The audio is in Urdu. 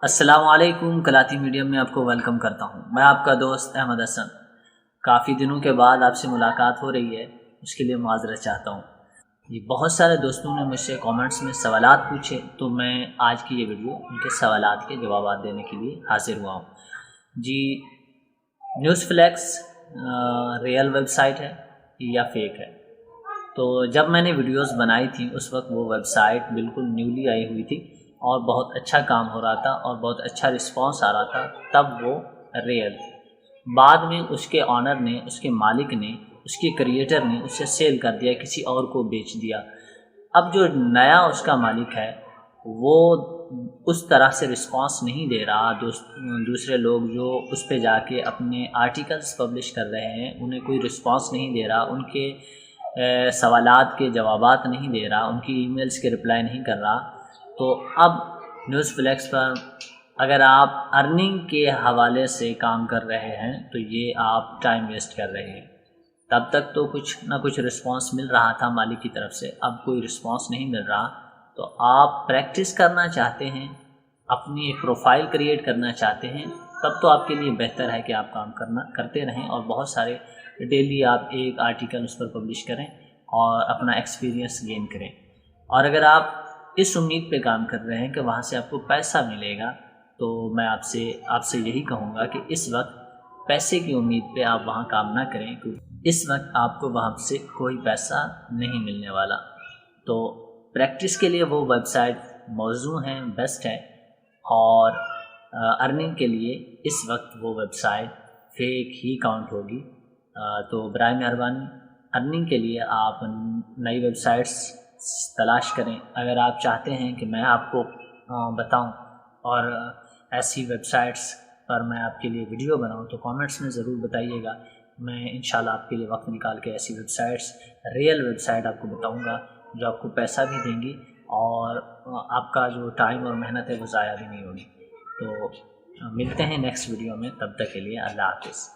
السلام علیکم، کلاتی میڈیم میں آپ کو ویلکم کرتا ہوں۔ میں آپ کا دوست احمد حسن۔ کافی دنوں کے بعد آپ سے ملاقات ہو رہی ہے، اس کے لیے معذرت چاہتا ہوں۔ بہت سارے دوستوں نے مجھ سے کامنٹس میں سوالات پوچھے، تو میں آج کی یہ ویڈیو ان کے سوالات کے جوابات دینے کے لیے حاضر ہوا ہوں۔ News flex real website ہے یا فیک ہے؟ تو جب میں نے ویڈیوز بنائی تھی اس وقت وہ ویب سائٹ بالکل نیولی آئی ہوئی تھی اور بہت اچھا کام ہو رہا تھا اور بہت اچھا رسپانس آ رہا تھا، تب وہ ریئل تھی۔ بعد میں اس کے آنر نے، اس کے مالک نے، اس کے کریٹر نے اسے سیل کر دیا، کسی اور کو بیچ دیا۔ اب جو نیا اس کا مالک ہے وہ اس طرح سے رسپانس نہیں دے رہا۔ دوسرے لوگ جو اس پہ جا کے اپنے آرٹیکلز پبلش کر رہے ہیں انہیں کوئی رسپانس نہیں دے رہا، ان کے سوالات کے جوابات نہیں دے رہا، ان کی ای میلز کے رپلائی نہیں کر رہا۔ تو اب نیوز فلیکس پر اگر آپ ارننگ کے حوالے سے کام کر رہے ہیں تو یہ آپ ٹائم ویسٹ کر رہے ہیں۔ تب تک تو کچھ نہ کچھ رسپانس مل رہا تھا مالک کی طرف سے، اب کوئی رسپانس نہیں مل رہا۔ تو آپ پریکٹس کرنا چاہتے ہیں، اپنی ایک پروفائل کریٹ کرنا چاہتے ہیں، تب تو آپ کے لیے بہتر ہے کہ آپ کام کرتے رہیں اور بہت سارے ڈیلی آپ ایک آرٹیکل اس پر پبلش کریں اور اپنا ایکسپیرینس گین کریں۔ اور اگر آپ اس امید پہ کام کر رہے ہیں کہ وہاں سے آپ کو پیسہ ملے گا، تو میں آپ سے یہی کہوں گا کہ اس وقت پیسے کی امید پہ آپ وہاں کام نہ کریں، کیونکہ اس وقت آپ کو وہاں سے کوئی پیسہ نہیں ملنے والا۔ تو پریکٹس کے لیے وہ ویب سائٹ موزوں ہیں، بیسٹ ہے، اور ارننگ کے لیے اس وقت وہ ویب سائٹ فیک ہی کاؤنٹ ہوگی۔ تو برائے مہربانی ارننگ کے لیے آپ نئی ویب سائٹس تلاش کریں۔ اگر آپ چاہتے ہیں کہ میں آپ کو بتاؤں اور ایسی ویب سائٹس پر میں آپ کے لیے ویڈیو بناؤں تو کامنٹس میں ضرور بتائیے گا۔ میں انشاءاللہ آپ کے لیے وقت نکال کے ایسی websites, real website آپ کو بتاؤں گا جو آپ کو پیسہ بھی دیں گی اور آپ کا جو ٹائم اور محنت ہے وہ ضائع بھی نہیں ہوگی۔ تو ملتے ہیں نیکسٹ ویڈیو میں، تب تک کے لیے اللہ حافظ۔